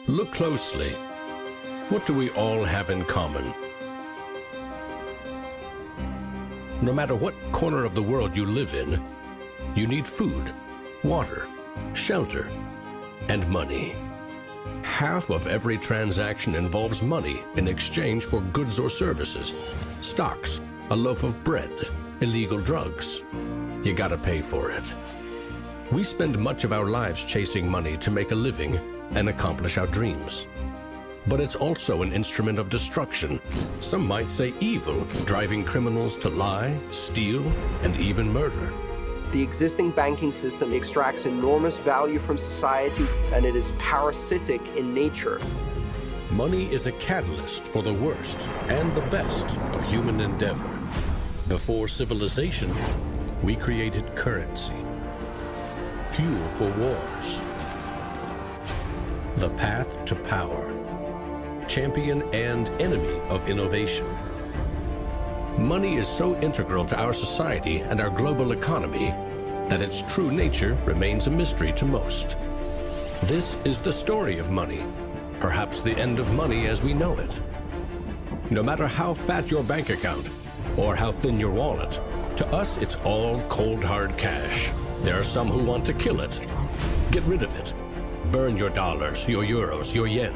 Look closely. What do we all have in common? No matter what corner of the world you live in, you need food, water, shelter, and money. Half of every transaction involves money in exchange for goods or services, stocks, a loaf of bread, illegal drugs. You gotta pay for it. We spend much of our lives chasing money to make a living and accomplish our dreams. But it's also an instrument of destruction. Some might say evil, driving criminals to lie, steal, and even murder. The existing banking system extracts enormous value from society, and it is parasitic in nature. Money is a catalyst for the worst and the best of human endeavor. Before civilization, we created currency, fuel for wars, the path to power, champion and enemy of innovation. Money is so integral to our society and our global economy that its true nature remains a mystery to most. This is the story of money, perhaps the end of money as we know it. No matter how fat your bank account or how thin your wallet, to us it's all cold hard cash. There are some who want to kill it. Get rid of it. Burn your dollars, your euros, your yen,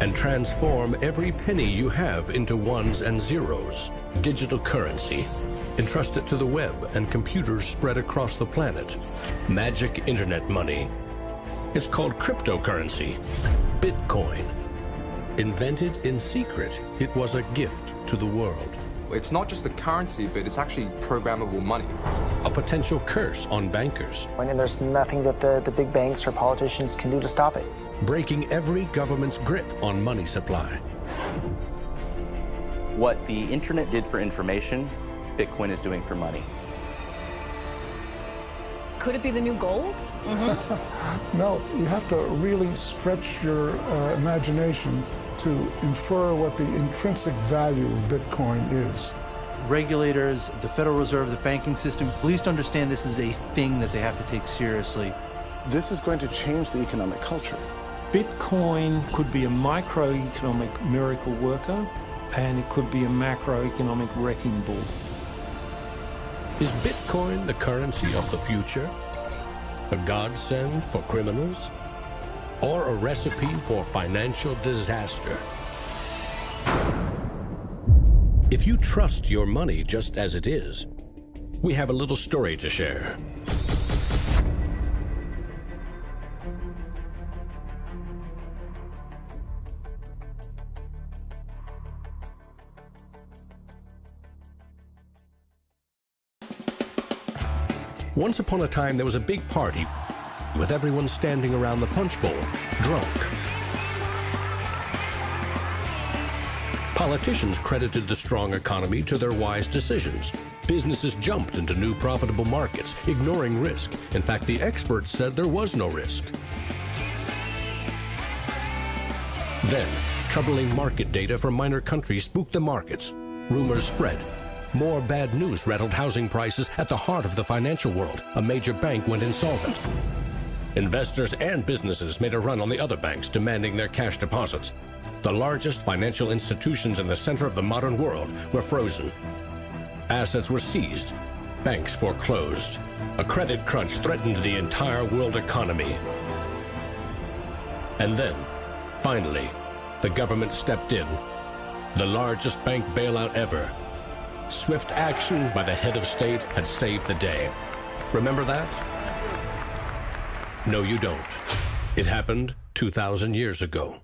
and transform every penny you have into ones and zeros, digital currency. Entrust it to the web and computers spread across the planet. Magic internet money. It's called cryptocurrency, Bitcoin. Invented in secret, it was a gift to the world. It's not just a currency, but it's actually programmable money. A potential curse on bankers. And there's nothing that the big banks or politicians can do to stop it. Breaking every government's grip on money supply. What the internet did for information, Bitcoin is doing for money. Could it be the new gold? No, you have to really stretch your imagination to infer what the intrinsic value of Bitcoin is. Regulators, the Federal Reserve, the banking system, at least understand this is a thing that they have to take seriously. This is going to change the economic culture. Bitcoin could be a microeconomic miracle worker, and it could be a macroeconomic wrecking ball. Is Bitcoin the currency of the future? A godsend for criminals? Or a recipe for financial disaster? If you trust your money just as it is, we have a little story to share. Once upon a time, there was a big party with everyone standing around the punch bowl, drunk. Politicians credited the strong economy to their wise decisions. Businesses jumped into new profitable markets, ignoring risk. In fact, the experts said there was no risk. Then, troubling market data from minor countries spooked the markets. Rumors spread. More bad news rattled housing prices at the heart of the financial world. A major bank went insolvent. Investors and businesses made a run on the other banks, demanding their cash deposits. The largest financial institutions in the center of the modern world were frozen. Assets were seized. Banks foreclosed. A credit crunch threatened the entire world economy. And then, finally, the government stepped in. The largest bank bailout ever. Swift action by the head of state had saved the day. Remember that? No, you don't. It happened 2,000 years ago.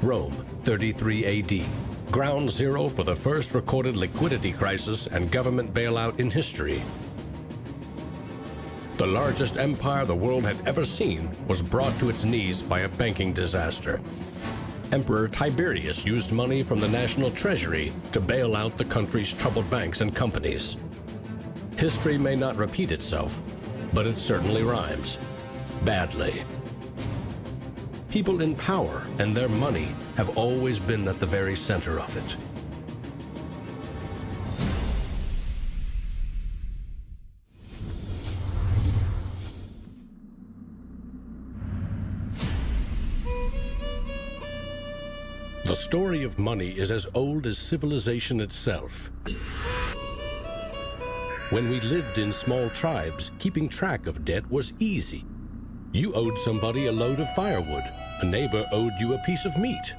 Rome, 33 AD. Ground zero for the first recorded liquidity crisis and government bailout in history. The largest empire the world had ever seen was brought to its knees by a banking disaster. Emperor Tiberius used money from the national treasury to bail out the country's troubled banks and companies. History may not repeat itself, but it certainly rhymes. Badly. People in power and their money have always been at the very center of it. The story of money is as old as civilization itself. When we lived in small tribes, keeping track of debt was easy. You owed somebody a load of firewood. A neighbor owed you a piece of meat.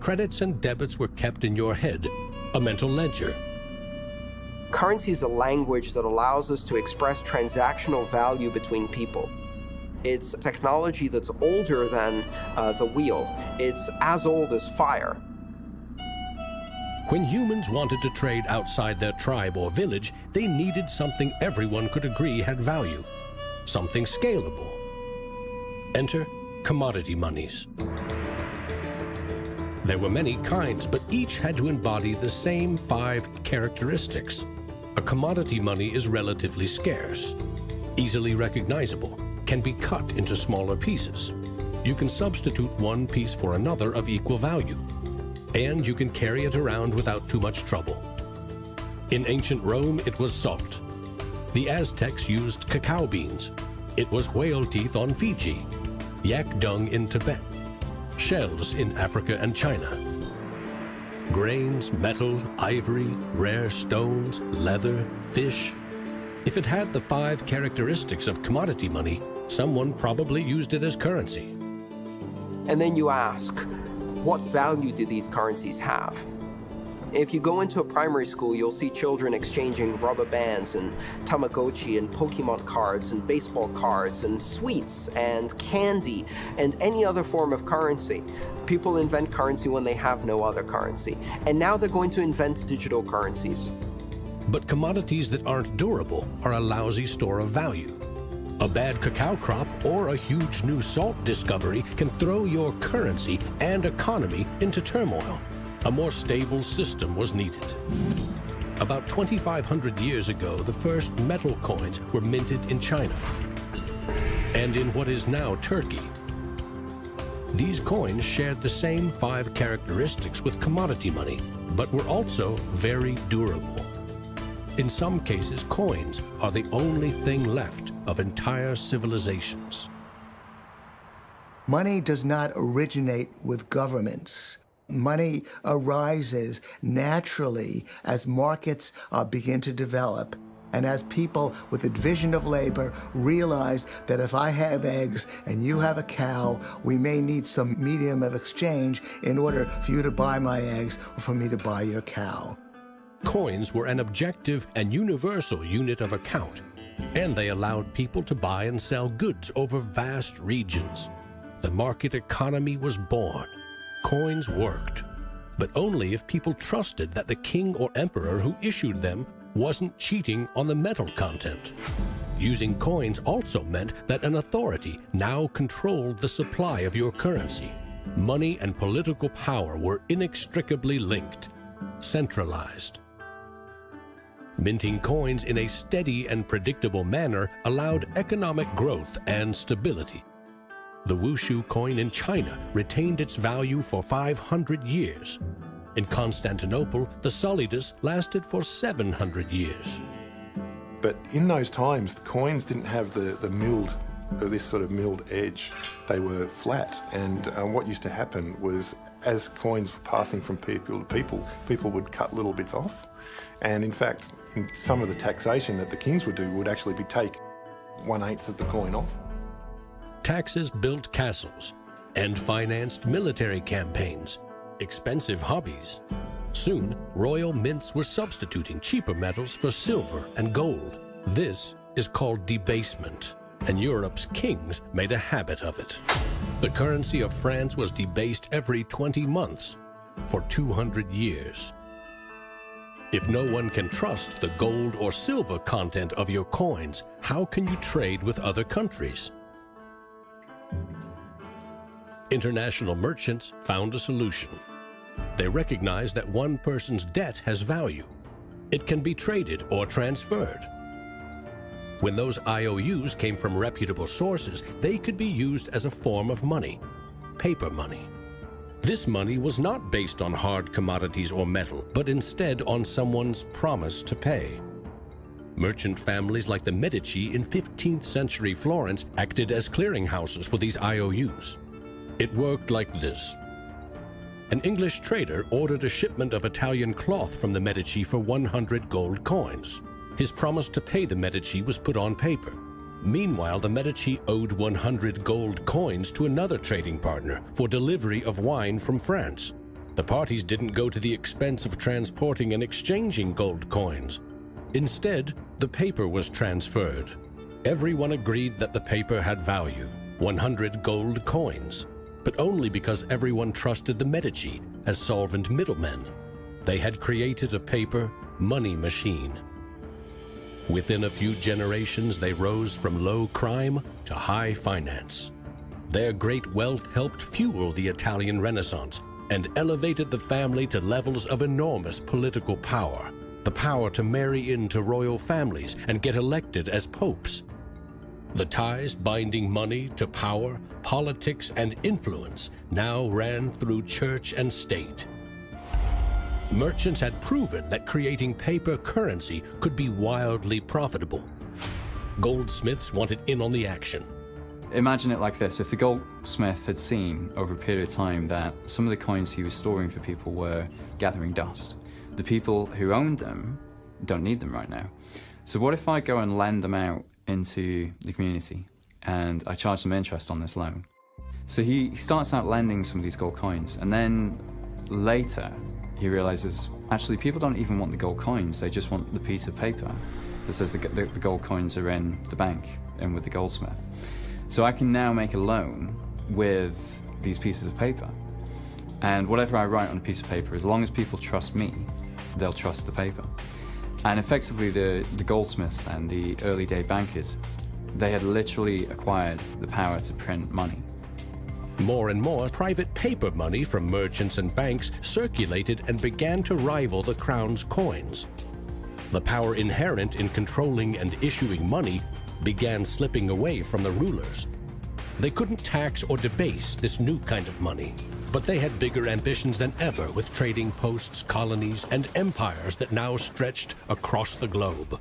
Credits and debits were kept in your head, a mental ledger. Currency is a language that allows us to express transactional value between people. It's technology that's older than the wheel. It's as old as fire. When humans wanted to trade outside their tribe or village, they needed something everyone could agree had value, something scalable. Enter commodity monies. There were many kinds, but each had to embody the same 5 characteristics. A commodity money is relatively scarce, easily recognizable, can be cut into smaller pieces. You can substitute one piece for another of equal value, and you can carry it around without too much trouble. In ancient Rome, it was salt. The Aztecs used cacao beans. It was whale teeth on Fiji, yak dung in Tibet, shells in Africa and China. Grains, metal, ivory, rare stones, leather, fish. If it had the 5 characteristics of commodity money, someone probably used it as currency. And then you ask, what value do these currencies have? If you go into a primary school, you'll see children exchanging rubber bands and Tamagotchi and Pokemon cards and baseball cards and sweets and candy and any other form of currency. People invent currency when they have no other currency. And now they're going to invent digital currencies. But commodities that aren't durable are a lousy store of value. A bad cacao crop or a huge new salt discovery can throw your currency and economy into turmoil. A more stable system was needed. About 2,500 years ago, the first metal coins were minted in China and in what is now Turkey. These coins shared the same 5 characteristics with commodity money, but were also very durable. In some cases, coins are the only thing left of entire civilizations. Money does not originate with governments. Money arises naturally as markets begin to develop and as people with a division of labor realize that if I have eggs and you have a cow, we may need some medium of exchange in order for you to buy my eggs or for me to buy your cow. Coins were an objective and universal unit of account, and they allowed people to buy and sell goods over vast regions. The market economy was born. Coins worked, but only if people trusted that the king or emperor who issued them wasn't cheating on the metal content. Using coins also meant that an authority now controlled the supply of your currency. Money and political power were inextricably linked, centralized. Minting coins in a steady and predictable manner allowed economic growth and stability. The Wushu coin in China retained its value for 500 years. In Constantinople, the solidus lasted for 700 years. But in those times, the coins didn't have this sort of milled edge. They were flat, and what used to happen was, as coins were passing from people to people would cut little bits off. And in fact, in some of the taxation that the kings would do would actually be take 1/8 of the coin off. Taxes built castles and financed military campaigns, expensive hobbies. Soon, royal mints were substituting cheaper metals for silver and gold. This is called debasement, and Europe's kings made a habit of it. The currency of France was debased every 20 months for 200 years. If no one can trust the gold or silver content of your coins, how can you trade with other countries? International merchants found a solution. They recognized that one person's debt has value. It can be traded or transferred. When those IOUs came from reputable sources, they could be used as a form of money, paper money. This money was not based on hard commodities or metal, but instead on someone's promise to pay. Merchant families like the Medici in 15th century Florence acted as clearinghouses for these IOUs. It worked like this. an English trader ordered a shipment of Italian cloth from the Medici for 100 gold coins. His promise to pay the Medici was put on paper. Meanwhile, the Medici owed 100 gold coins to another trading partner for delivery of wine from France. The parties didn't go to the expense of transporting and exchanging gold coins. Instead, the paper was transferred. Everyone agreed that the paper had value, 100 gold coins, but only because everyone trusted the Medici as solvent middlemen. They had created a paper money machine. Within a few generations, they rose from low crime to high finance. Their great wealth helped fuel the Italian Renaissance and elevated the family to levels of enormous political power. The power to marry into royal families and get elected as popes. The ties binding money to power, politics, and influence now ran through church and state. Merchants had proven that creating paper currency could be wildly profitable. Goldsmiths wanted in on the action. Imagine it like this: if the goldsmith had seen over a period of time that some of the coins he was storing for people were gathering dust, the people who owned them don't need them right now. So what if I go and lend them out into the community and I charge them interest on this loan? So he starts out lending some of these gold coins, and then later he realizes actually people don't even want the gold coins, they just want the piece of paper that says the gold coins are in the bank and with the goldsmith. So I can now make a loan with these pieces of paper, and whatever I write on a piece of paper, as long as people trust me, they'll trust the paper. And effectively the goldsmiths and the early day bankers, they had literally acquired the power to print money. More and more private paper money from merchants and banks circulated and began to rival the crown's coins. The power inherent in controlling and issuing money began slipping away from the rulers. They couldn't tax or debase this new kind of money, but they had bigger ambitions than ever with trading posts, colonies, and empires that now stretched across the globe.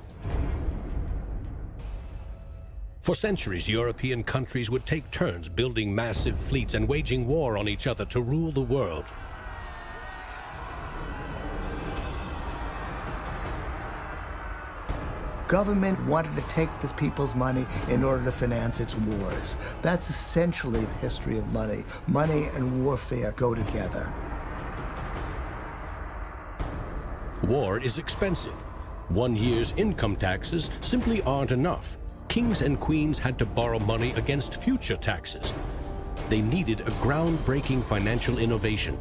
For centuries, European countries would take turns building massive fleets and waging war on each other to rule the world. Government wanted to take the people's money in order to finance its wars. That's essentially the history of money. Money and warfare go together. War is expensive. 1 year's income taxes simply aren't enough. Kings and queens had to borrow money against future taxes. They needed a groundbreaking financial innovation: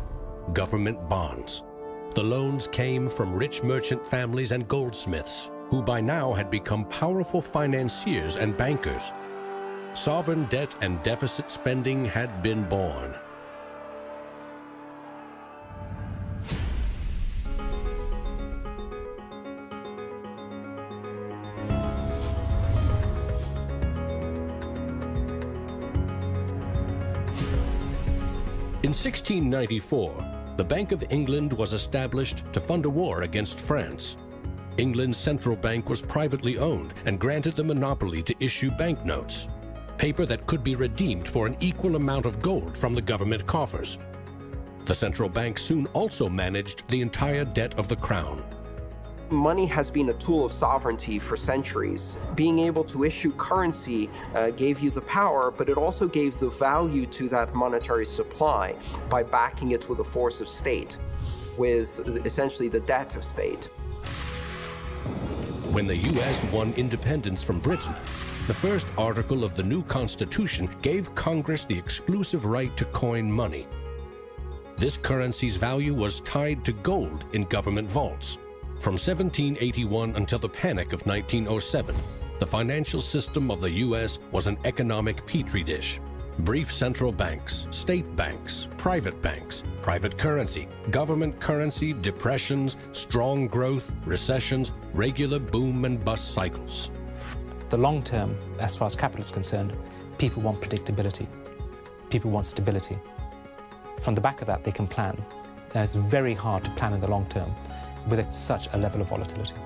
government bonds. The loans came from rich merchant families and goldsmiths, who by now had become powerful financiers and bankers. Sovereign debt and deficit spending had been born. In 1694, the Bank of England was established to fund a war against France. England's central bank was privately owned and granted the monopoly to issue banknotes, paper that could be redeemed for an equal amount of gold from the government coffers. The central bank soon also managed the entire debt of the crown. Money has been a tool of sovereignty for centuries. Being able to issue currency gave you the power, but it also gave the value to that monetary supply by backing it with a force of state, with essentially the debt of state. When the U.S. won independence from Britain, the first article of the new Constitution gave Congress the exclusive right to coin money. This currency's value was tied to gold in government vaults. From 1781 until the Panic of 1907, the financial system of the U.S. was an economic petri dish. Brief central banks, state banks, private currency, government currency, depressions, strong growth, recessions, regular boom and bust cycles. The long term, as far as capital is concerned, people want predictability. People want stability. From the back of that, they can plan. Now, it's very hard to plan in the long term with such a level of volatility.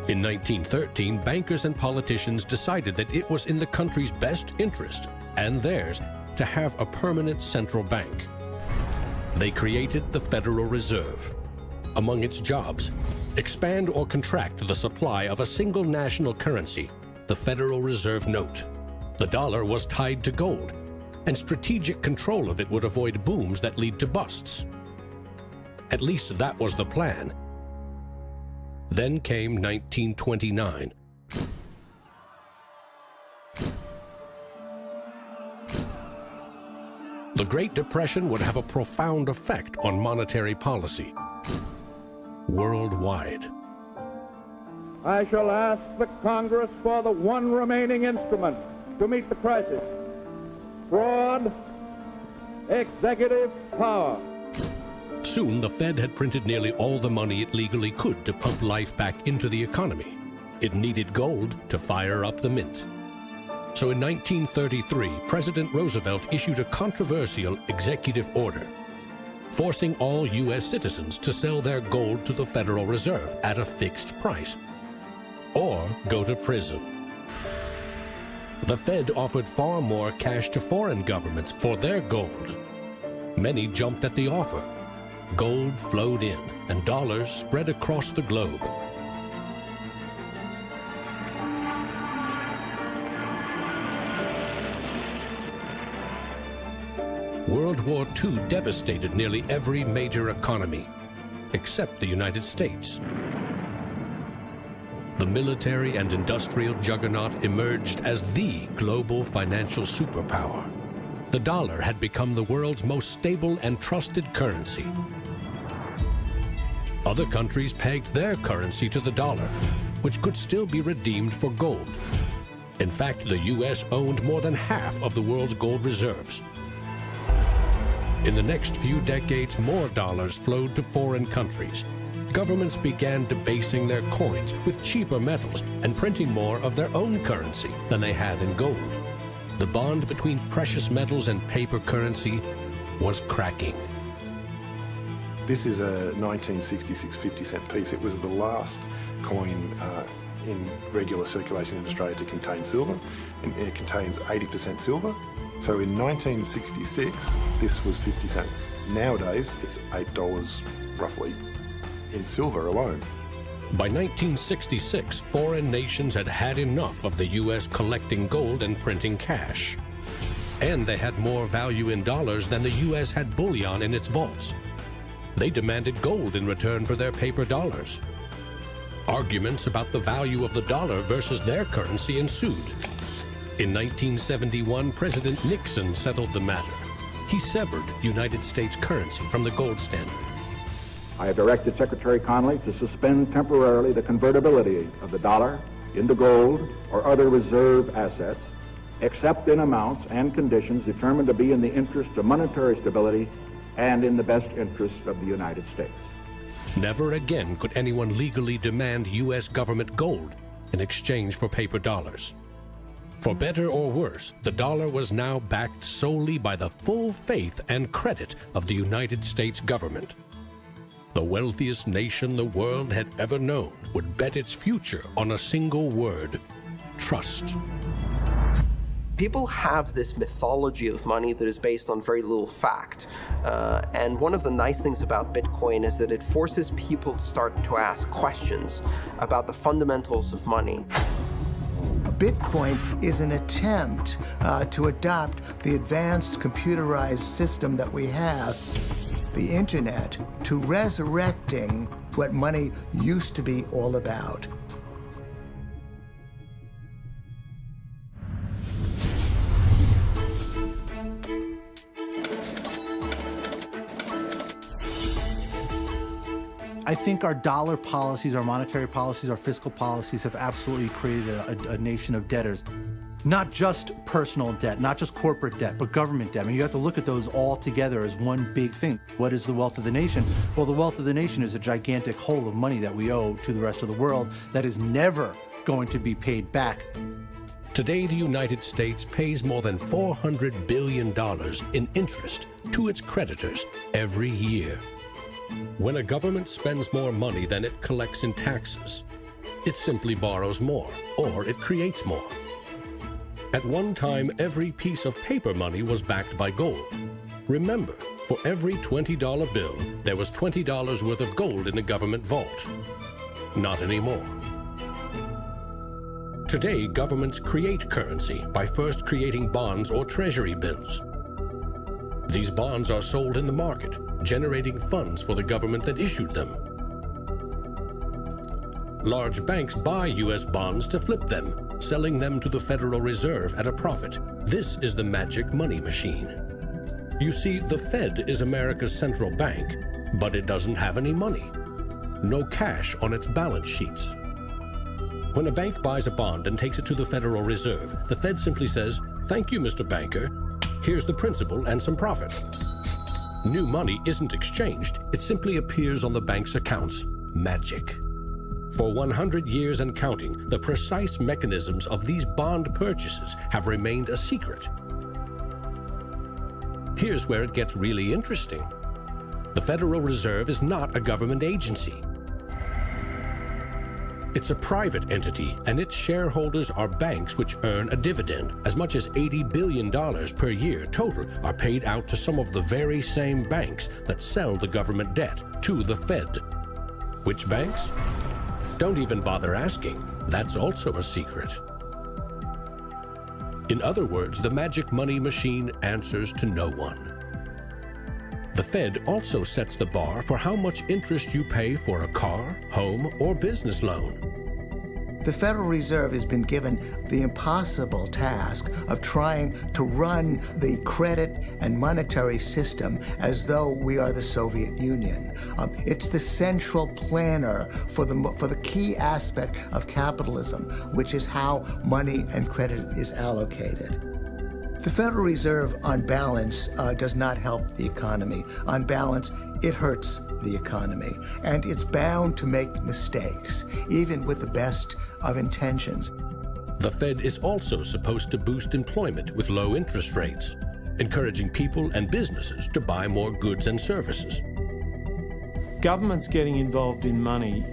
In 1913, bankers and politicians decided that it was in the country's best interest, and theirs, to have a permanent central bank. They created the Federal Reserve. Among its jobs, expand or contract the supply of a single national currency, the Federal Reserve Note. The dollar was tied to gold, and strategic control of it would avoid booms that lead to busts. At least that was the plan. Then came 1929. The Great Depression would have a profound effect on monetary policy worldwide. I shall ask the Congress for the one remaining instrument to meet the crisis: broad executive power. Soon, the Fed had printed nearly all the money it legally could to pump life back into the economy. It needed gold to fire up the mint. So in 1933, President Roosevelt issued a controversial executive order, forcing all U.S. citizens to sell their gold to the Federal Reserve at a fixed price, or go to prison. The Fed offered far more cash to foreign governments for their gold. Many jumped at the offer. Gold flowed in, and dollars spread across the globe. World War II devastated nearly every major economy, except the United States. The military and industrial juggernaut emerged as the global financial superpower. The dollar had become the world's most stable and trusted currency. Other countries pegged their currency to the dollar, which could still be redeemed for gold. In fact, the U.S. owned more than half of the world's gold reserves. In the next few decades, more dollars flowed to foreign countries. Governments began debasing their coins with cheaper metals and printing more of their own currency than they had in gold. The bond between precious metals and paper currency was cracking. This is a 1966 50-cent piece. It was the last coin in regular circulation in Australia to contain silver, and it contains 80% silver. So in 1966, this was 50 cents. Nowadays, it's $8 roughly in silver alone. By 1966, foreign nations had had enough of the U.S. collecting gold and printing cash. And they had more value in dollars than the U.S. had bullion in its vaults. They demanded gold in return for their paper dollars. Arguments about the value of the dollar versus their currency ensued. In 1971, President Nixon settled the matter. He severed United States currency from the gold standard. I have directed Secretary Connally to suspend temporarily the convertibility of the dollar into gold or other reserve assets, except in amounts and conditions determined to be in the interest of monetary stability and in the best interest of the United States. Never again could anyone legally demand U.S. government gold in exchange for paper dollars. For better or worse, the dollar was now backed solely by the full faith and credit of the United States government. The wealthiest nation the world had ever known would bet its future on a single word: trust. People have this mythology of money that is based on very little fact. And one of the nice things about Bitcoin is that it forces people to start to ask questions about the fundamentals of money. Bitcoin is an attempt to adopt the advanced computerized system that we have, the internet, to resurrecting what money used to be all about. I think our dollar policies, our monetary policies, our fiscal policies have absolutely created a nation of debtors. Not just personal debt, not just corporate debt, but government debt. I mean, you have to look at those all together as one big thing. What is the wealth of the nation? Well, the wealth of the nation is a gigantic hole of money that we owe to the rest of the world that is never going to be paid back. Today, the United States pays more than $400 billion in interest to its creditors every year. When a government spends more money than it collects in taxes, it simply borrows more, or it creates more. At one time, every piece of paper money was backed by gold. Remember, For every $20 bill, there was $20 worth of gold in the government vault. Not anymore. Today, governments create currency by first creating bonds or treasury bills. These bonds are sold in the market, generating funds for the government that issued them. Large banks buy U.S. bonds to flip them, selling them to the Federal Reserve at a profit. This is the magic money machine. You see, the Fed is America's central bank, but it doesn't have any money. No cash on its balance sheets. When a bank buys a bond and takes it to the Federal Reserve, the Fed simply says, "Thank you, Mr. Banker. Here's the principal and some profit." New money isn't exchanged. It simply appears on the bank's accounts. Magic. For 100 years and counting, the precise mechanisms of these bond purchases have remained a secret. Here's where it gets really interesting. The Federal Reserve is not a government agency. It's a private entity, and its shareholders are banks which earn a dividend. As much as $80 billion per year total are paid out to some of the very same banks that sell the government debt to the Fed. Which banks? Don't even bother asking. That's also a secret. In other words, the magic money machine answers to no one. The Fed also sets the bar for how much interest you pay for a car, home, or business loan. The Federal Reserve has been given the impossible task of trying to run the credit and monetary system as though we are the Soviet Union. It's the central planner for the key aspect of capitalism, which is how money and credit is allocated. The Federal Reserve, on balance, does not help the economy. On balance, it hurts the economy. And it's bound to make mistakes, even with the best of intentions. The Fed is also supposed to boost employment with low interest rates, encouraging people and businesses to buy more goods and services. Governments getting involved in money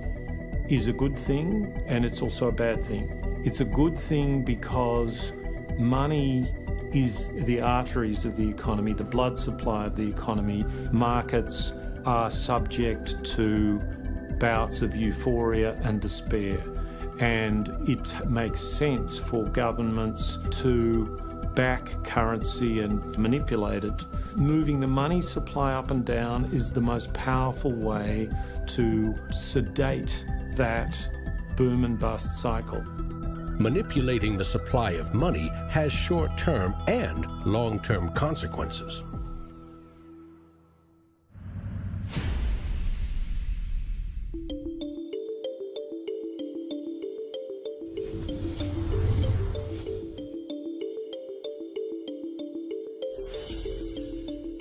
is a good thing, and it's also a bad thing. It's a good thing because money is the arteries of the economy, the blood supply of the economy. Markets are subject to bouts of euphoria and despair, and it makes sense for governments to back currency and manipulate it. Moving the money supply up and down is the most powerful way to sedate that boom and bust cycle. Manipulating the supply of money has short-term and long-term consequences.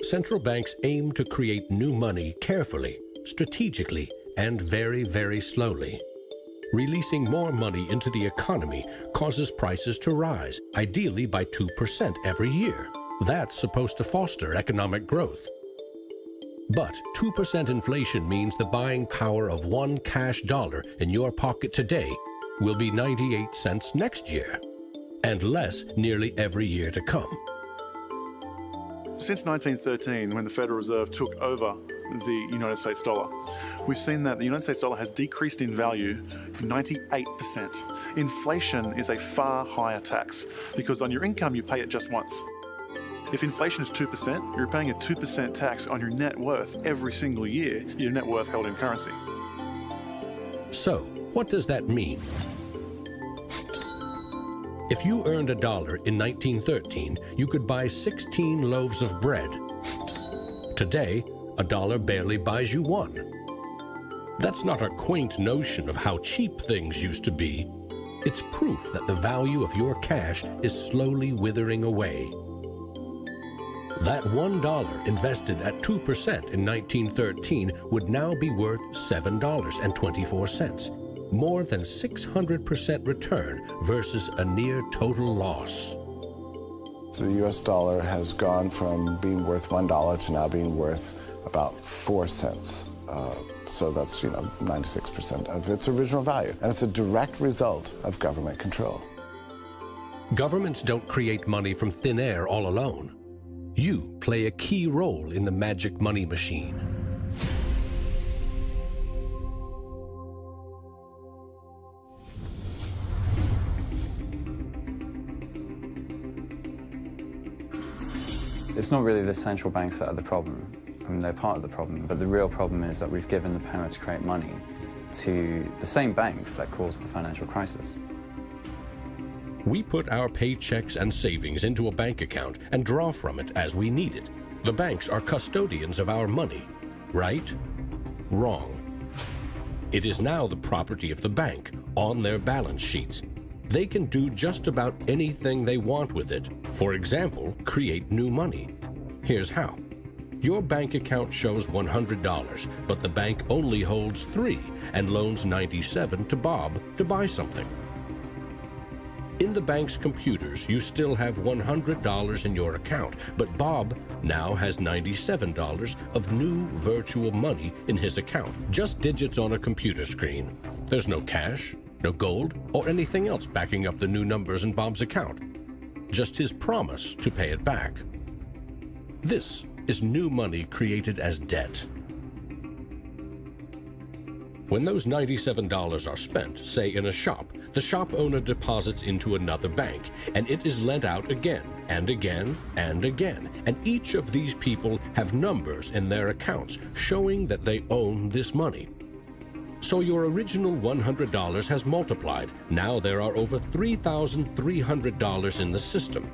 Central banks aim to create new money carefully, strategically, and very, very slowly. Releasing more money into the economy causes prices to rise, ideally by 2% every year. That's supposed to foster economic growth. But 2% inflation means the buying power of one cash dollar in your pocket today will be 98 cents next year, and less nearly every year to come. Since 1913, when the Federal Reserve took over the United States dollar, we've seen that the United States dollar has decreased in value 98%. Inflation is a far higher tax because on your income you pay it just once. If inflation is 2%, you're paying a 2% tax on your net worth every single year, your net worth held in currency. So, what does that mean? If you earned $1 in 1913, you could buy 16 loaves of bread. Today, $1 barely buys you one. That's not a quaint notion of how cheap things used to be. It's proof that the value of your cash is slowly withering away. That $1 invested at 2% in 1913 would now be worth $7.24. More than 600% return versus a near total loss. The US dollar has gone from being worth $1 to now being worth about 4 cents. So that's, 96% of its original value. And it's a direct result of government control. Governments don't create money from thin air all alone. You play a key role in the magic money machine. It's not really the central banks that are the problem. I mean, they're part of the problem, but the real problem is that we've given the power to create money to the same banks that caused the financial crisis. We put our paychecks and savings into a bank account and draw from it as we need it. The banks are custodians of our money. Right? Wrong. It is now the property of the bank on their balance sheets. They can do just about anything they want with it. For example, create new money. Here's how. Your bank account shows $100, but the bank only holds $3 and loans $97 to Bob to buy something. In the bank's computers, you still have $100 in your account, but Bob now has $97 of new virtual money in his account. Just digits on a computer screen. There's no cash, no gold, or anything else backing up the new numbers in Bob's account. Just his promise to pay it back. This is new money created as debt. When those $97 are spent, say in a shop, the shop owner deposits into another bank, and it is lent out again, and again, and again. And each of these people have numbers in their accounts showing that they own this money. So your original $100 has multiplied. Now there are over $3,300 in the system.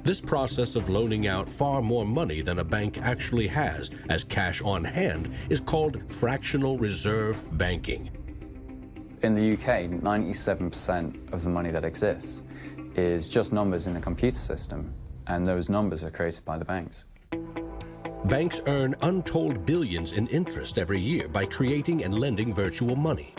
This process of loaning out far more money than a bank actually has as cash on hand is called fractional reserve banking. In the UK, 97% of the money that exists is just numbers in the computer system, and those numbers are created by the banks. Banks earn untold billions in interest every year by creating and lending virtual money.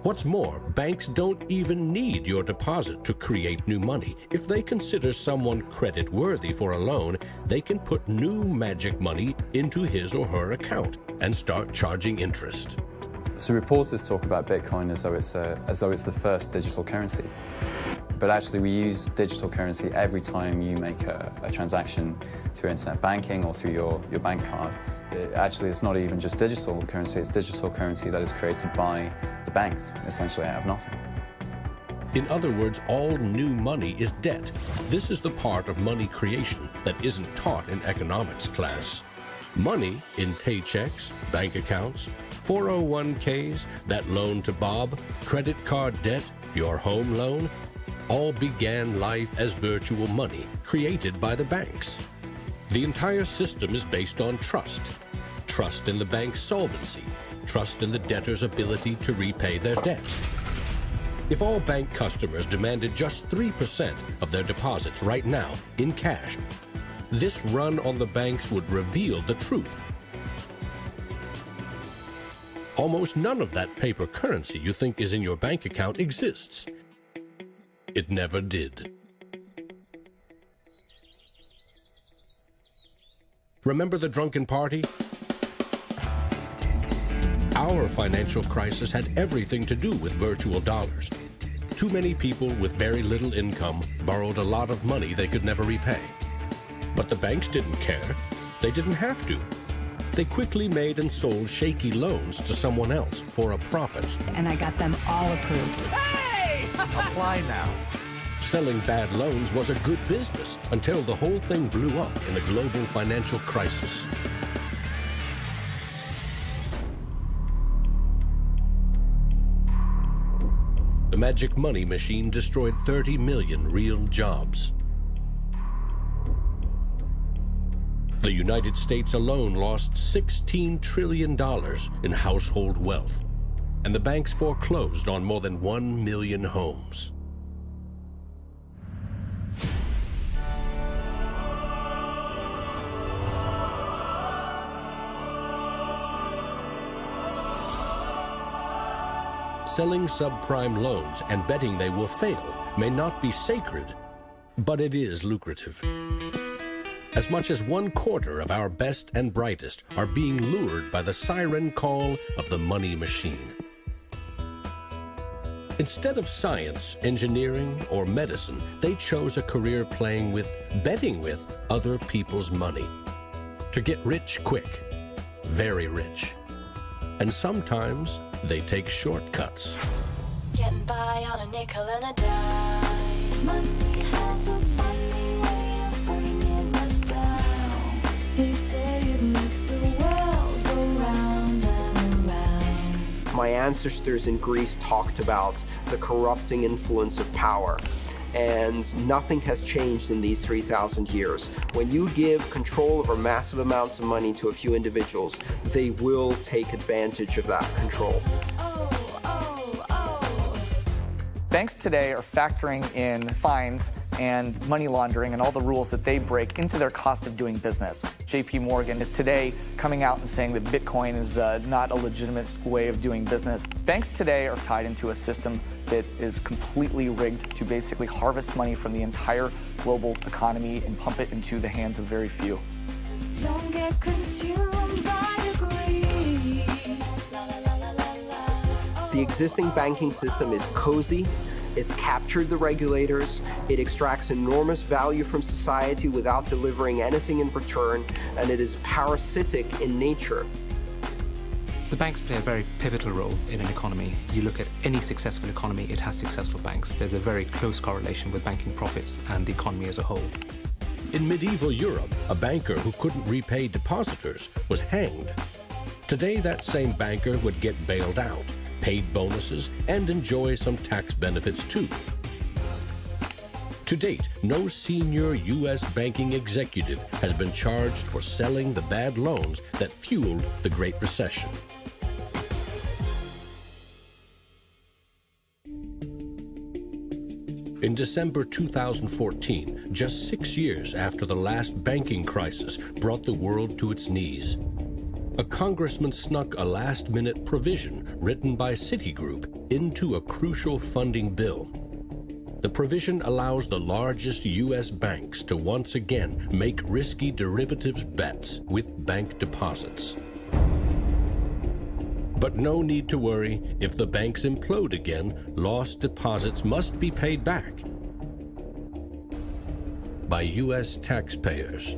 What's more, banks don't even need your deposit to create new money. If they consider someone credit-worthy for a loan, they can put new magic money into his or her account and start charging interest. So reporters talk about Bitcoin as though it's the first digital currency. But actually we use digital currency every time you make a transaction through internet banking or through your bank card. Actually, it's not even just digital currency, it's digital currency that is created by the banks, essentially out of nothing. In other words, all new money is debt. This is the part of money creation that isn't taught in economics class. Money in paychecks, bank accounts, 401ks, that loan to Bob, credit card debt, your home loan, all began life as virtual money created by the banks. The entire system is based on trust. Trust in the bank's solvency, trust in the debtor's ability to repay their debt. If all bank customers demanded just 3% of their deposits right now in cash, this run on the banks would reveal the truth. Almost none of that paper currency you think is in your bank account exists. It never did. Remember the drunken party? Our financial crisis had everything to do with virtual dollars. Too many people with very little income borrowed a lot of money they could never repay. But the banks didn't care. They didn't have to. They quickly made and sold shaky loans to someone else for a profit. And I got them all approved. Hey! Apply now. Selling bad loans was a good business until the whole thing blew up in a global financial crisis. The magic money machine destroyed 30 million real jobs. The United States alone lost $16 trillion in household wealth, and the banks foreclosed on more than 1 million homes. Selling subprime loans and betting they will fail may not be sacred, but it is lucrative. As much as 1/4 of our best and brightest are being lured by the siren call of the money machine. Instead of science, engineering, or medicine, they chose a career betting with other people's money. To get rich quick, very rich. And sometimes they take shortcuts. Getting by on a nickel and a dime. Money has a funny way of bringing us down. They say it makes the world go round and around. My ancestors in Greece talked about the corrupting influence of power, and nothing has changed in these 3,000 years. When you give control over massive amounts of money to a few individuals, they will take advantage of that control. Banks today are factoring in fines and money laundering and all the rules that they break into their cost of doing business. JP Morgan is today coming out and saying that Bitcoin is not a legitimate way of doing business. Banks today are tied into a system that is completely rigged to basically harvest money from the entire global economy and pump it into the hands of very few. Don't get consumed by greed. The existing banking system is cozy, it's captured the regulators, it extracts enormous value from society without delivering anything in return, and it is parasitic in nature. The banks play a very pivotal role in an economy. You look at any successful economy, it has successful banks. There's a very close correlation with banking profits and the economy as a whole. In medieval Europe, a banker who couldn't repay depositors was hanged. Today, that same banker would get bailed out, paid bonuses, and enjoy some tax benefits too. To date, no senior U.S. banking executive has been charged for selling the bad loans that fueled the Great Recession. In December 2014, just 6 years after the last banking crisis brought the world to its knees, a congressman snuck a last-minute provision written by Citigroup into a crucial funding bill. The provision allows the largest U.S. banks to once again make risky derivatives bets with bank deposits. But no need to worry. If the banks implode again, lost deposits must be paid back by U.S. taxpayers.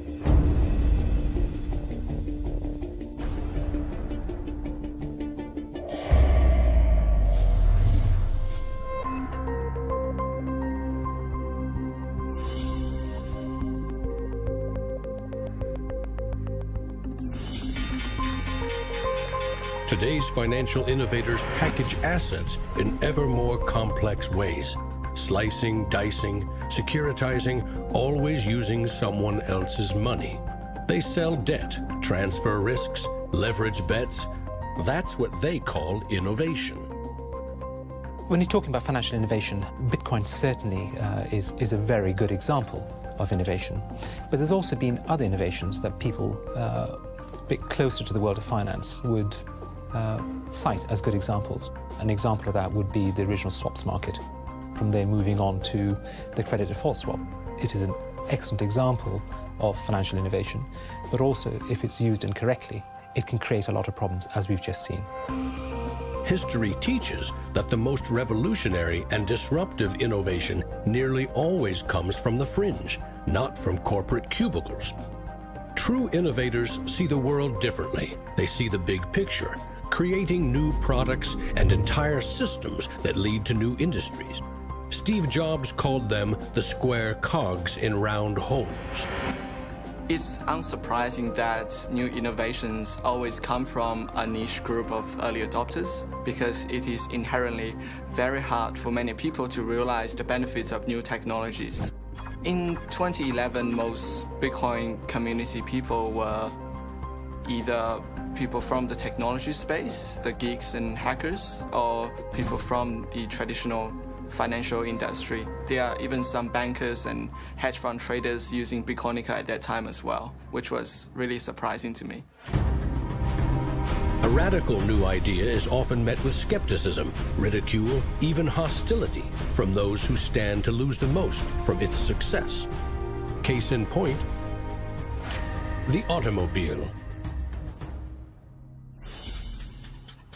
Today's financial innovators package assets in ever more complex ways, slicing, dicing, securitizing, always using someone else's money. They sell debt, transfer risks, leverage bets. That's what they call innovation. When you're talking about financial innovation, Bitcoin certainly is a very good example of innovation. But there's also been other innovations that people a bit closer to the world of finance would cite as good examples. An example of that would be the original swaps market. From there moving on to the credit default swap. It is an excellent example of financial innovation, but also if it's used incorrectly, it can create a lot of problems, as we've just seen. History teaches that the most revolutionary and disruptive innovation nearly always comes from the fringe, not from corporate cubicles. True innovators see the world differently. They see the big picture, creating new products and entire systems that lead to new industries. Steve Jobs called them the square cogs in round holes. It's unsurprising that new innovations always come from a niche group of early adopters, because it is inherently very hard for many people to realize the benefits of new technologies. In 2011, most Bitcoin community people were either people from the technology space, the geeks and hackers, or people from the traditional financial industry. There are even some bankers and hedge fund traders using Bitcoinica at that time as well, which was really surprising to me. A radical new idea is often met with skepticism, ridicule, even hostility from those who stand to lose the most from its success. Case in point, the automobile.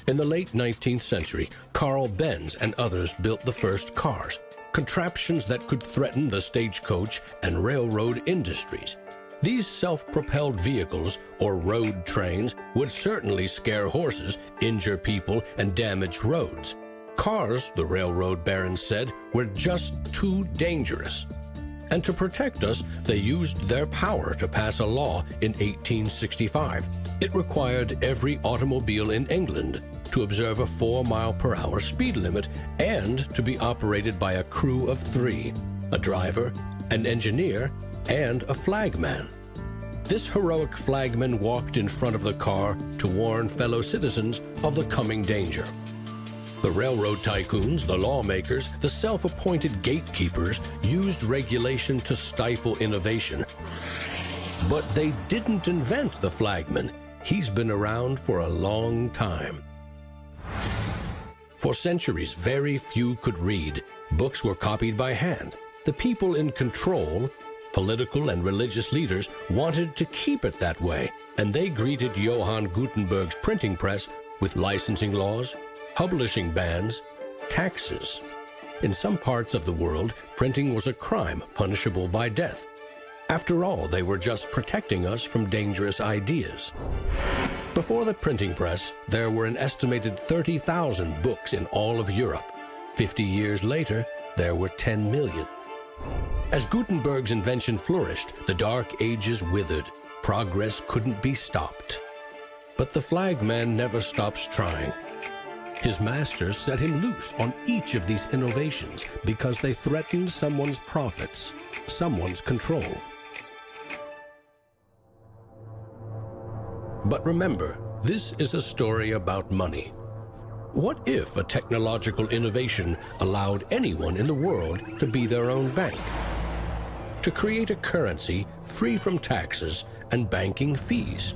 In the late 19th century, Carl Benz and others built the first cars, contraptions that could threaten the stagecoach and railroad industries. These self-propelled vehicles, or road trains, would certainly scare horses, injure people, and damage roads. Cars, the railroad barons said, were just too dangerous. And to protect us, they used their power to pass a law in 1865. It required every automobile in England to observe a 4-mile-per-hour speed limit and to be operated by a crew of 3, a driver, an engineer, and a flagman. This heroic flagman walked in front of the car to warn fellow citizens of the coming danger. The railroad tycoons, the lawmakers, the self-appointed gatekeepers used regulation to stifle innovation. But they didn't invent the flagman. He's been around for a long time. For centuries, very few could read. Books were copied by hand. The people in control, political and religious leaders, wanted to keep it that way, and they greeted Johann Gutenberg's printing press with licensing laws, publishing bans, taxes. In some parts of the world, printing was a crime punishable by death. After all, they were just protecting us from dangerous ideas. Before the printing press, there were an estimated 30,000 books in all of Europe. 50 years later, there were 10 million. As Gutenberg's invention flourished, the Dark Ages withered. Progress couldn't be stopped. But the flagman never stops trying. His masters set him loose on each of these innovations because they threatened someone's profits, someone's control. But remember, this is a story about money. What if a technological innovation allowed anyone in the world to be their own bank? To create a currency free from taxes and banking fees?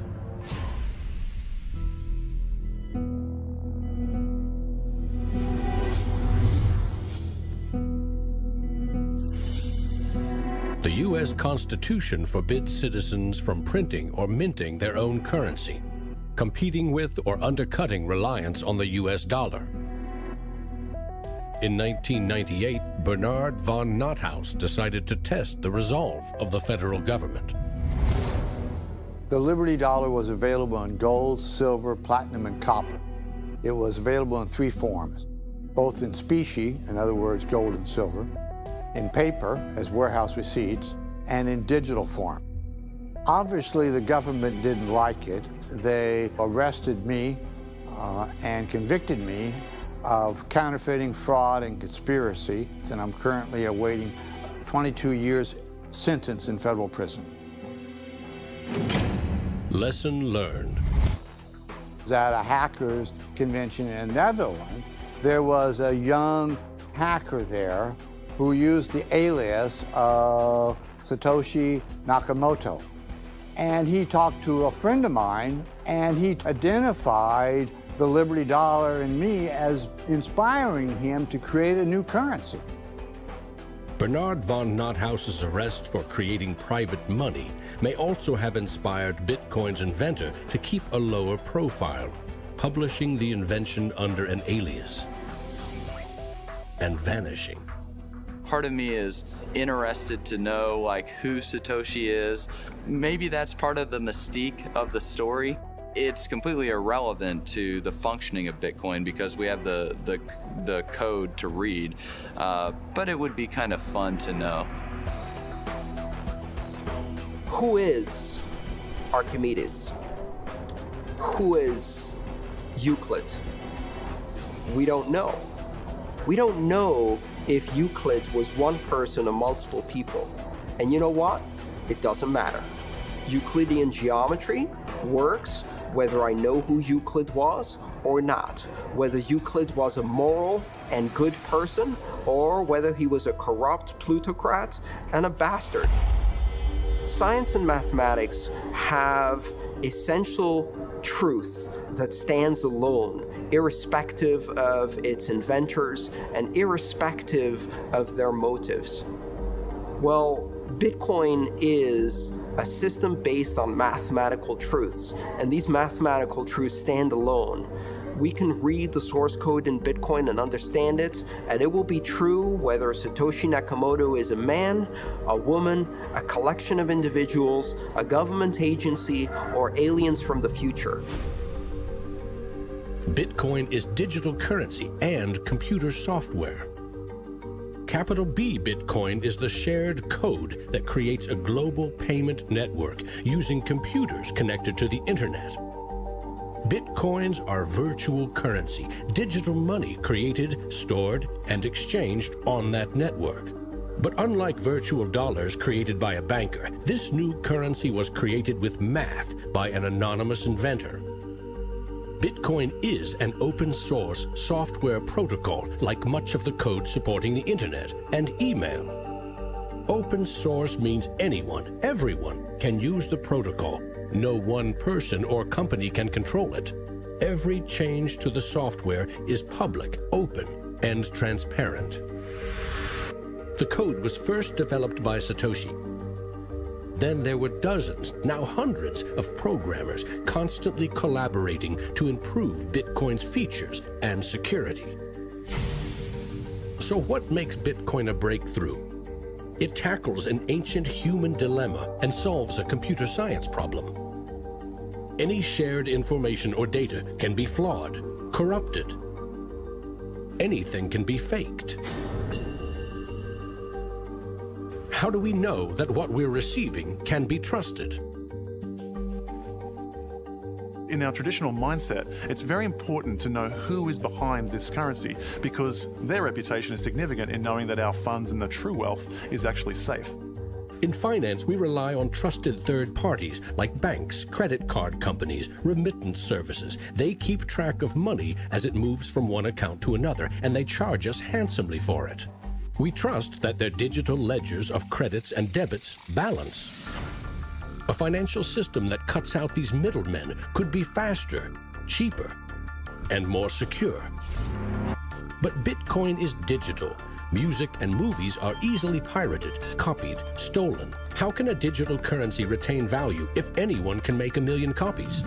The U.S. Constitution forbids citizens from printing or minting their own currency, competing with or undercutting reliance on the U.S. dollar. In 1998, Bernard von Nothaus decided to test the resolve of the federal government. The Liberty Dollar was available in gold, silver, platinum, and copper. It was available in 3 forms, both in specie, in other words, gold and silver, in paper, as warehouse receipts, and in digital form. Obviously, the government didn't like it. They arrested me and convicted me of counterfeiting, fraud, and conspiracy, and I'm currently awaiting 22 years sentence in federal prison. Lesson learned. At a hackers convention in the Netherlands, there was a young hacker there who used the alias of Satoshi Nakamoto. And he talked to a friend of mine, and he identified the Liberty Dollar and me as inspiring him to create a new currency. Bernard von Nothaus's arrest for creating private money may also have inspired Bitcoin's inventor to keep a lower profile, publishing the invention under an alias and vanishing. Part of me is interested to know like who Satoshi is. Maybe that's part of the mystique of the story. It's completely irrelevant to the functioning of Bitcoin because we have the code to read, but it would be kind of fun to know. Who is Archimedes? Who is Euclid? We don't know. We don't know if Euclid was one person or multiple people. And you know what? It doesn't matter. Euclidean geometry works whether I know who Euclid was or not, whether Euclid was a moral and good person or whether he was a corrupt plutocrat and a bastard. Science and mathematics have essential truth that stands alone, irrespective of its inventors and irrespective of their motives. Well, Bitcoin is a system based on mathematical truths, and these mathematical truths stand alone. We can read the source code in Bitcoin and understand it, and it will be true whether Satoshi Nakamoto is a man, a woman, a collection of individuals, a government agency, or aliens from the future. Bitcoin is digital currency and computer software. Capital B Bitcoin is the shared code that creates a global payment network using computers connected to the internet. Bitcoins are virtual currency, digital money created, stored, and exchanged on that network. But unlike virtual dollars created by a banker, this new currency was created with math by an anonymous inventor. Bitcoin is an open-source software protocol like much of the code supporting the internet and email. Open source means anyone, everyone, can use the protocol. No one person or company can control it. Every change to the software is public, open, and transparent. The code was first developed by Satoshi. Then there were dozens, now hundreds, of programmers constantly collaborating to improve Bitcoin's features and security. So what makes Bitcoin a breakthrough? It tackles an ancient human dilemma and solves a computer science problem. Any shared information or data can be flawed, corrupted. Anything can be faked. How do we know that what we're receiving can be trusted? In our traditional mindset, it's very important to know who is behind this currency because their reputation is significant in knowing that our funds and the true wealth is actually safe. In finance, we rely on trusted third parties like banks, credit card companies, remittance services. They keep track of money as it moves from one account to another, and they charge us handsomely for it. We trust that their digital ledgers of credits and debits balance. A financial system that cuts out these middlemen could be faster, cheaper, and more secure. But Bitcoin is digital. Music and movies are easily pirated, copied, stolen. How can a digital currency retain value if anyone can make 1 million copies?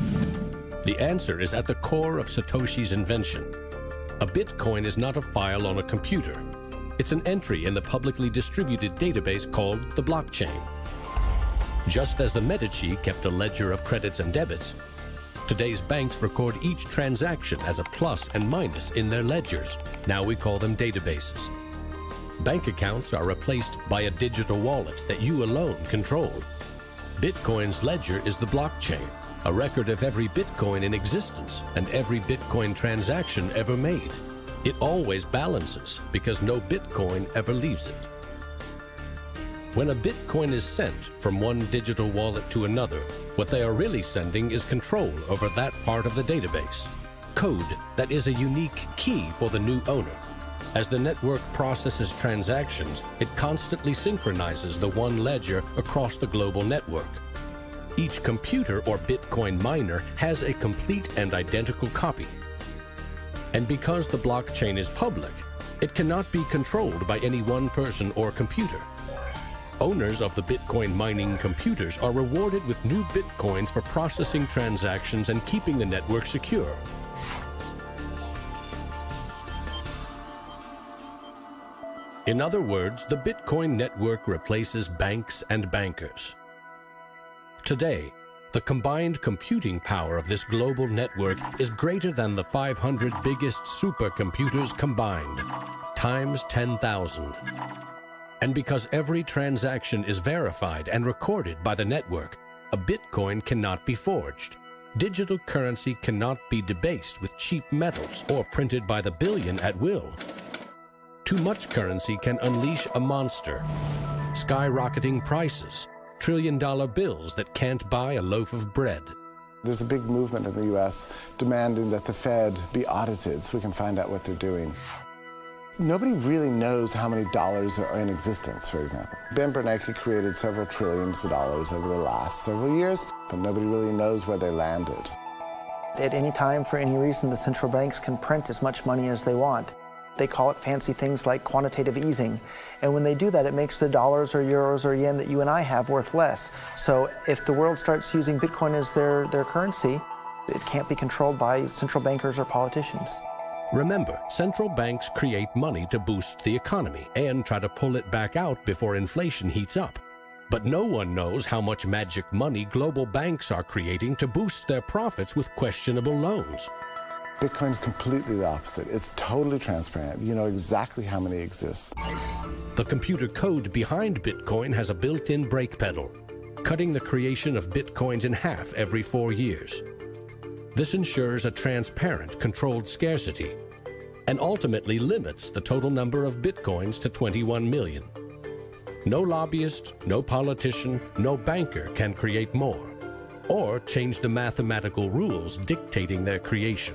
The answer is at the core of Satoshi's invention. A Bitcoin is not a file on a computer. It's an entry in the publicly distributed database called the blockchain. Just as the Medici kept a ledger of credits and debits, today's banks record each transaction as a plus and minus in their ledgers. Now we call them databases. Bank accounts are replaced by a digital wallet that you alone control. Bitcoin's ledger is the blockchain, a record of every Bitcoin in existence and every Bitcoin transaction ever made. It always balances because no Bitcoin ever leaves it. When a Bitcoin is sent from one digital wallet to another, what they are really sending is control over that part of the database. Code that is a unique key for the new owner. As the network processes transactions, it constantly synchronizes the one ledger across the global network. Each computer or Bitcoin miner has a complete and identical copy. And because the blockchain is public, it cannot be controlled by any one person or computer. Owners of the Bitcoin mining computers are rewarded with new Bitcoins for processing transactions and keeping the network secure. In other words, the Bitcoin network replaces banks and bankers. Today, the combined computing power of this global network is greater than the 500 biggest supercomputers combined, times 10,000. And because every transaction is verified and recorded by the network, a Bitcoin cannot be forged. Digital currency cannot be debased with cheap metals or printed by the billion at will. Too much currency can unleash a monster, skyrocketing prices, trillion-dollar bills that can't buy a loaf of bread. There's a big movement in the U.S. demanding that the Fed be audited so we can find out what they're doing. Nobody really knows how many dollars are in existence, for example. Ben Bernanke created several trillions of dollars over the last several years, but nobody really knows where they landed. At any time, for any reason, the central banks can print as much money as they want. They call it fancy things like quantitative easing. And when they do that, it makes the dollars or euros or yen that you and I have worth less. So if the world starts using Bitcoin as their currency, It can't be controlled by central bankers or politicians. Remember, central banks create money to boost the economy and try to pull it back out before inflation heats up. But no one knows how much magic money global banks are creating to boost their profits with questionable loans. Bitcoin's completely the opposite. It's totally transparent. You know exactly how many exist. The computer code behind Bitcoin has a built-in brake pedal, cutting the creation of Bitcoins in half every 4 years. This ensures a transparent, controlled scarcity and ultimately limits the total number of Bitcoins to 21 million. No lobbyist, no politician, no banker can create more or change the mathematical rules dictating their creation.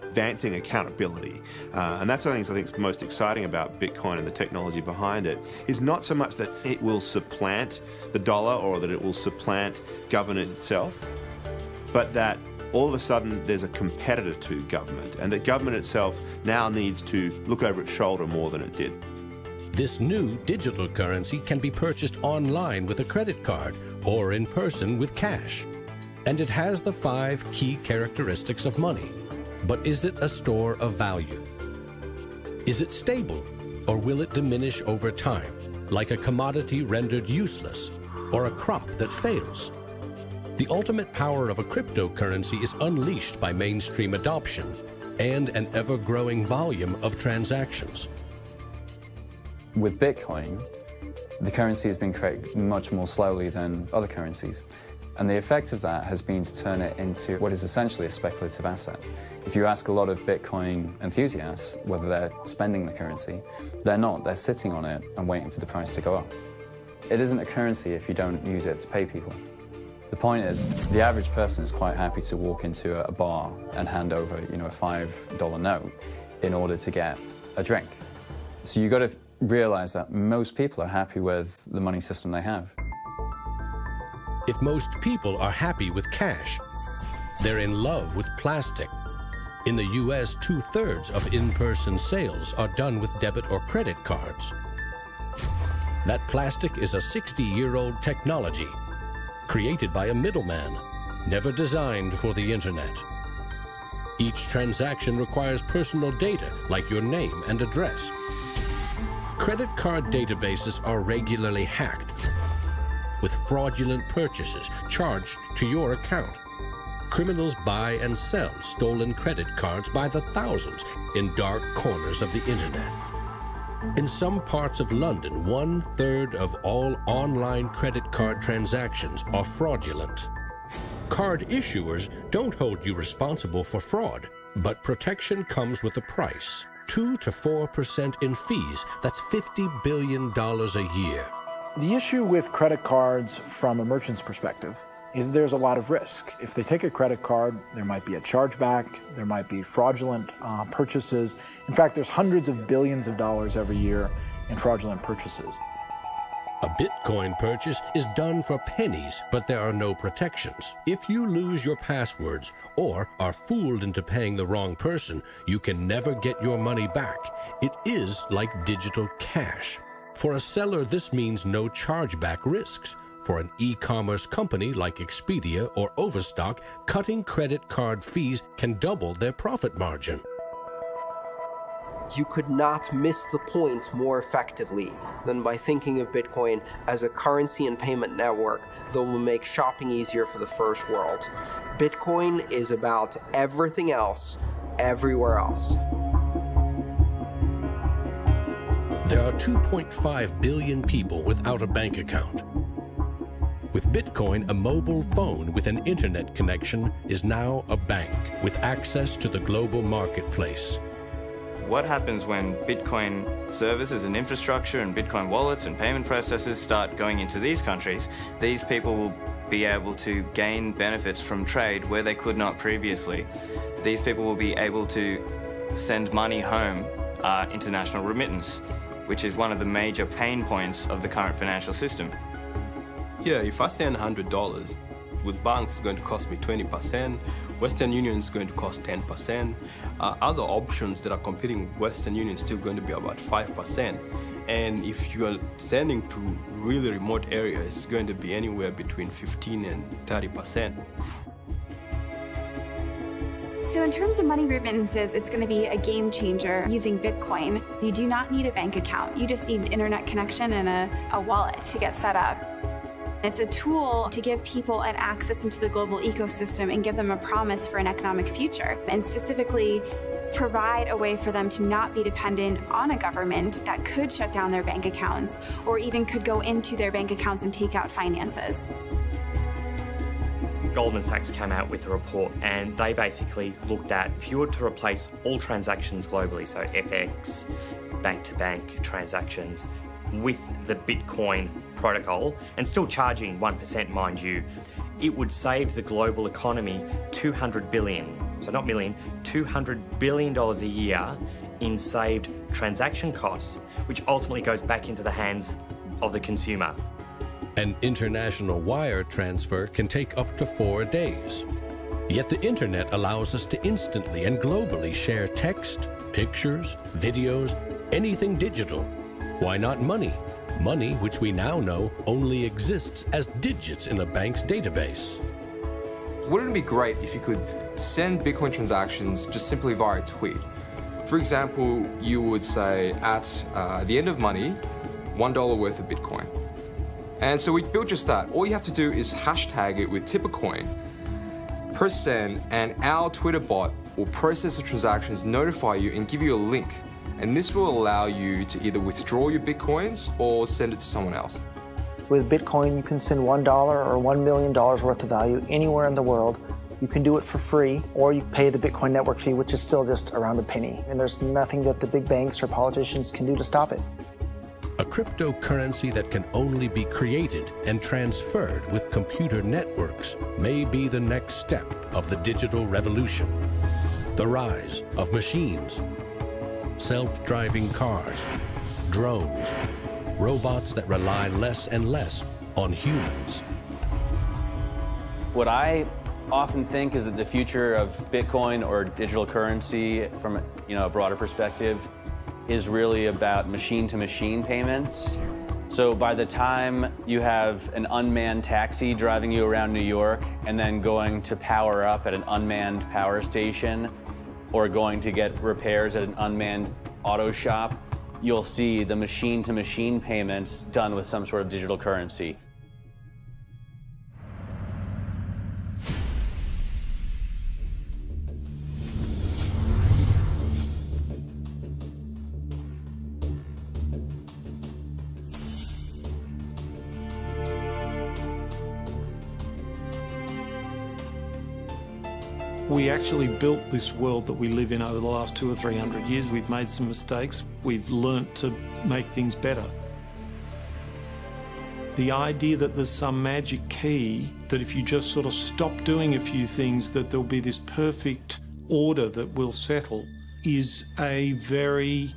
Advancing accountability. And that's one of the things I think is most exciting about Bitcoin and the technology behind it, is not so much that it will supplant the dollar or that it will supplant government itself, but that all of a sudden there's a competitor to government, and that government itself now needs to look over its shoulder more than it did. This new digital currency can be purchased online with a credit card or in person with cash. And it has the 5 key characteristics of money. But is it a store of value? Is it stable, or will it diminish over time, like a commodity rendered useless, or a crop that fails? The ultimate power of a cryptocurrency is unleashed by mainstream adoption and an ever-growing volume of transactions. With Bitcoin, the currency has been created much more slowly than other currencies. And the effect of that has been to turn it into what is essentially a speculative asset. If you ask a lot of Bitcoin enthusiasts whether they're spending the currency, they're not. They're sitting on it and waiting for the price to go up. It isn't a currency if you don't use it to pay people. The point is, the average person is quite happy to walk into a bar and hand over, a $5 note in order to get a drink. So you've got to realize that most people are happy with the money system they have. If most people are happy with cash, they're in love with plastic. In the US, 2/3 of in-person sales are done with debit or credit cards. That plastic is a 60-year-old technology, created by a middleman, never designed for the internet. Each transaction requires personal data, like your name and address. Credit card databases are regularly hacked, with fraudulent purchases charged to your account. Criminals buy and sell stolen credit cards by the thousands in dark corners of the internet. In some parts of London, 1/3 of all online credit card transactions are fraudulent. Card issuers don't hold you responsible for fraud, but protection comes with a price. 2 to 4% in fees. That's $50 billion a year. The issue with credit cards from a merchant's perspective is there's a lot of risk. If they take a credit card, there might be a chargeback, there might be fraudulent purchases. In fact, there's hundreds of billions of dollars every year in fraudulent purchases. A Bitcoin purchase is done for pennies, but there are no protections. If you lose your passwords or are fooled into paying the wrong person, you can never get your money back. It is like digital cash. For a seller, this means no chargeback risks. For an e-commerce company like Expedia or Overstock, cutting credit card fees can double their profit margin. You could not miss the point more effectively than by thinking of Bitcoin as a currency and payment network that will make shopping easier for the first world. Bitcoin is about everything else, everywhere else. There are 2.5 billion people without a bank account. With Bitcoin, a mobile phone with an internet connection is now a bank with access to the global marketplace. What happens when Bitcoin services and infrastructure and Bitcoin wallets and payment processors start going into these countries? These people will be able to gain benefits from trade where they could not previously. These people will be able to send money home, international remittance, which is one of the major pain points of the current financial system. Yeah, if I send $100, with banks it's going to cost me 20%, Western Union is going to cost 10%, other options that are competing with Western Union is still going to be about 5%. And if you are sending to really remote areas, it's going to be anywhere between 15 and 30%. So in terms of money remittances, it's going to be a game changer using Bitcoin. You do not need a bank account. You just need internet connection and a wallet to get set up. It's a tool to give people an access into the global ecosystem and give them a promise for an economic future, and specifically provide a way for them to not be dependent on a government that could shut down their bank accounts or even could go into their bank accounts and take out finances. Goldman Sachs came out with a report and they basically looked at if you were to replace all transactions globally, so FX, bank-to-bank transactions, with the Bitcoin protocol, and still charging 1%, mind you, it would save the global economy $200 billion, so not million, $200 billion a year in saved transaction costs, which ultimately goes back into the hands of the consumer. An international wire transfer can take up to 4 days. Yet the internet allows us to instantly and globally share text, pictures, videos, anything digital. Why not money? Money which we now know only exists as digits in a bank's database. Wouldn't it be great if you could send Bitcoin transactions just simply via a tweet? For example, you would say at the end of money, $1 worth of Bitcoin. And so we built just that. All you have to do is hashtag it with Tippercoin, press send, and our Twitter bot will process the transactions, notify you, and give you a link. And this will allow you to either withdraw your Bitcoins or send it to someone else. With Bitcoin, you can send $1 or $1 million worth of value anywhere in the world. You can do it for free, or you pay the Bitcoin network fee, which is still just around a penny. And there's nothing that the big banks or politicians can do to stop it. A cryptocurrency that can only be created and transferred with computer networks may be the next step of the digital revolution. The rise of machines, self-driving cars, drones, robots that rely less and less on humans. What I often think is that the future of Bitcoin or digital currency from a broader perspective is really about machine-to-machine payments. So by the time you have an unmanned taxi driving you around New York and then going to power up at an unmanned power station or going to get repairs at an unmanned auto shop, you'll see the machine-to-machine payments done with some sort of digital currency. We actually built this world that we live in over the last 200 or 300 years. We've made some mistakes. We've learnt to make things better. The idea that there's some magic key, that if you just sort of stop doing a few things, that there'll be this perfect order that will settle, is a very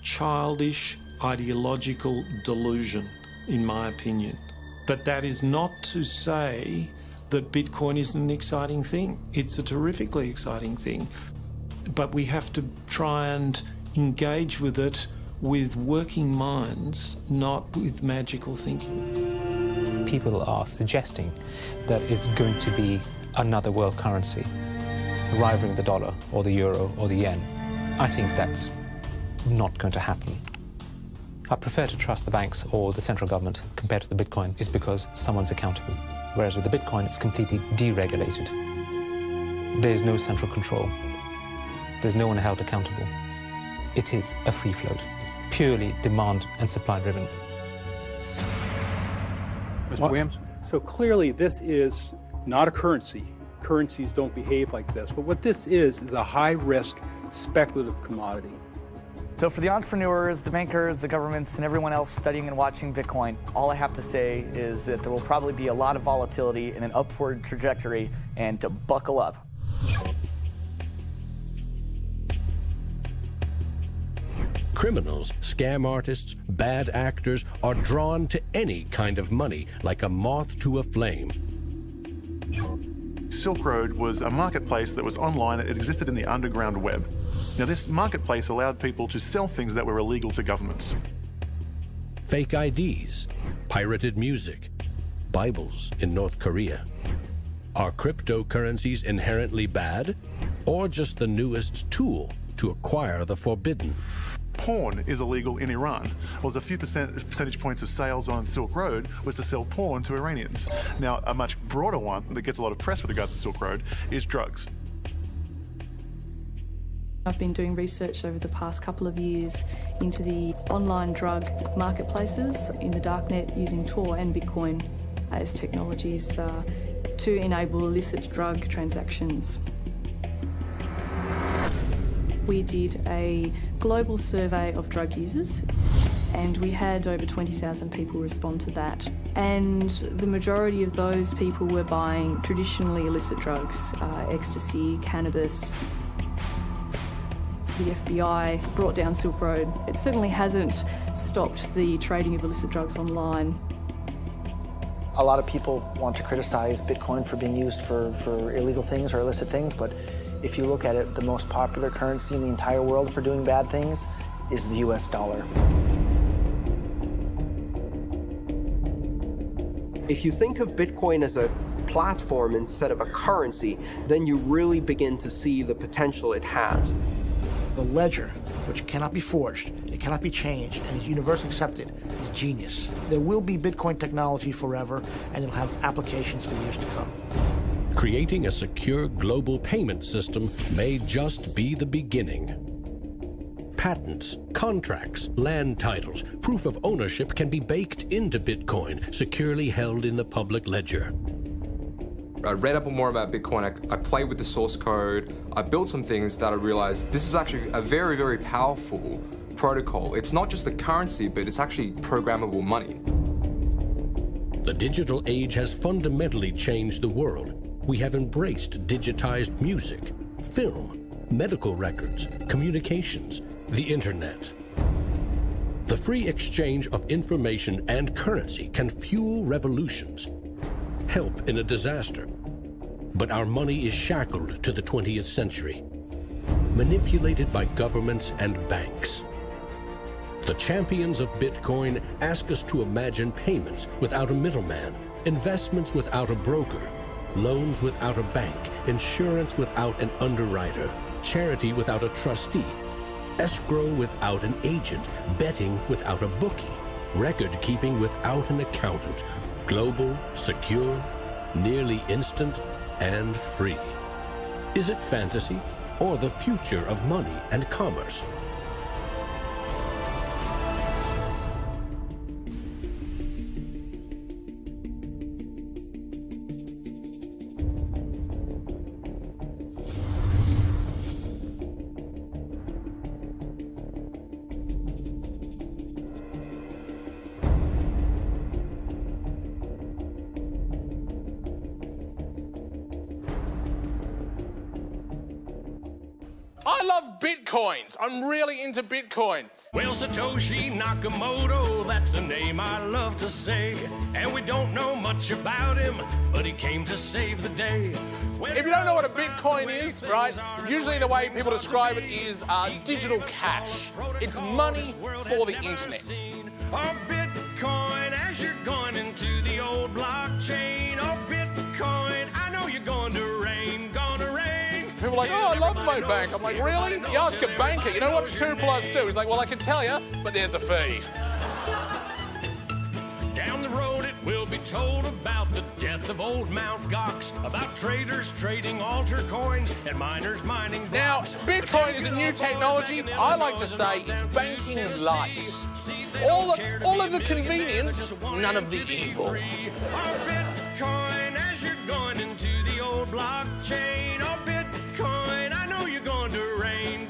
childish, ideological delusion, in my opinion. But that is not to say that Bitcoin isn't an exciting thing. It's a terrifically exciting thing. But we have to try and engage with it with working minds, not with magical thinking. People are suggesting that it's going to be another world currency, rivaling the dollar or the euro or the yen. I think that's not going to happen. I prefer to trust the banks or the central government compared to the Bitcoin is because someone's accountable. Whereas with the Bitcoin, it's completely deregulated. There's no central control. There's no one held accountable. It is a free float. It's purely demand and supply driven. Mr. Williams? So clearly this is not a currency. Currencies don't behave like this. But what this is a high-risk speculative commodity. So for the entrepreneurs, the bankers, the governments, and everyone else studying and watching Bitcoin, all I have to say is that there will probably be a lot of volatility and an upward trajectory, and to buckle up. Criminals, scam artists, bad actors are drawn to any kind of money like a moth to a flame. Silk Road was a marketplace that was online. It existed in the underground web. Now, this marketplace allowed people to sell things that were illegal to governments. Fake IDs, pirated music, Bibles in North Korea. Are cryptocurrencies inherently bad? or just the newest tool to acquire the forbidden? Porn is illegal in Iran. Well, there's a few percentage points of sales on Silk Road was to sell porn to Iranians. Now, a much broader one that gets a lot of press with regards to Silk Road is drugs. I've been doing research over the past couple of years into the online drug marketplaces in the darknet using Tor and Bitcoin as technologies to enable illicit drug transactions. We did a global survey of drug users, and we had over 20,000 people respond to that. And the majority of those people were buying traditionally illicit drugs, ecstasy, cannabis. The FBI brought down Silk Road. It certainly hasn't stopped the trading of illicit drugs online. A lot of people want to criticize Bitcoin for being used for illegal things or illicit things, but if you look at it, the most popular currency in the entire world for doing bad things is the US dollar. If you think of Bitcoin as a platform instead of a currency, then you really begin to see the potential it has. The ledger, which cannot be forged, it cannot be changed, and is universally accepted, is genius. There will be Bitcoin technology forever, and it'll have applications for years to come. Creating a secure global payment system may just be the beginning. Patents, contracts, land titles, proof of ownership can be baked into Bitcoin, securely held in the public ledger. I read up more about Bitcoin, I played with the source code, I built some things that I realized this is actually a very, very powerful protocol. It's not just a currency, but it's actually programmable money. The digital age has fundamentally changed the world. We have embraced digitized music, film, medical records, communications, the internet. The free exchange of information and currency can fuel revolutions, help in a disaster. But our money is shackled to the 20th century, manipulated by governments and banks. The champions of Bitcoin ask us to imagine payments without a middleman, investments without a broker, loans without a bank, insurance without an underwriter, charity without a trustee, escrow without an agent, betting without a bookie, record keeping without an accountant, global, secure, nearly instant, and free. Is it fantasy or the future of money and commerce? I love Bitcoins. I'm really into Bitcoin. Well, Satoshi Nakamoto, that's a name I love to say. And we don't know much about him, but he came to save the day. If you don't know what a Bitcoin is, right, usually the way people describe it is digital cash. It's money for the internet. Oh, Bitcoin, as you're going into the old blockchain. Oh, Bitcoin, I know you're going to rain, gonna rain. People are like, oh, I love my bank. I'm like, really? You ask a banker, you know what's 2 + 2? He's like, well, I can tell you, but there's a fee. Down the road it will be told about the death of old Mt. Gox, about traders trading altar coins and miners mining blocks. Now, Bitcoin is a new technology. I like to say it's banking light. All of the convenience, none of the evil. Bitcoin, as you're going into the old blockchain. Oh, Bitcoin, I know you're going to rain,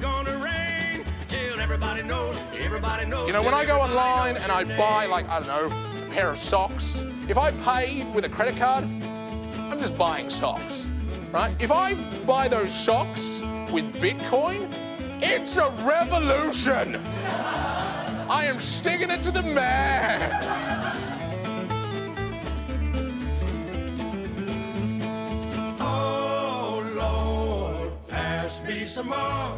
till everybody knows. You know, when I go online and I buy, like, I don't know, a pair of socks, if I pay with a credit card, I'm just buying socks, right? If I buy those socks with Bitcoin, it's a revolution. I am sticking it to the man. Oh, Lord, pass me some more.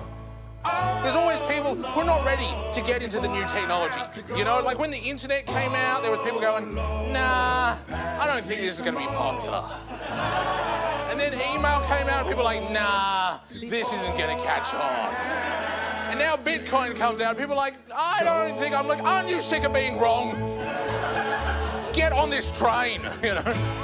There's always people who are not ready to get into the new technology. You know, like when the internet came out, there was people going, nah, I don't think this is going to be popular. And And then email came out and people were like, nah, this isn't going to catch on. And now Bitcoin comes out and people are like, I don't think, I'm like, aren't you sick of being wrong? Get on this train, you know?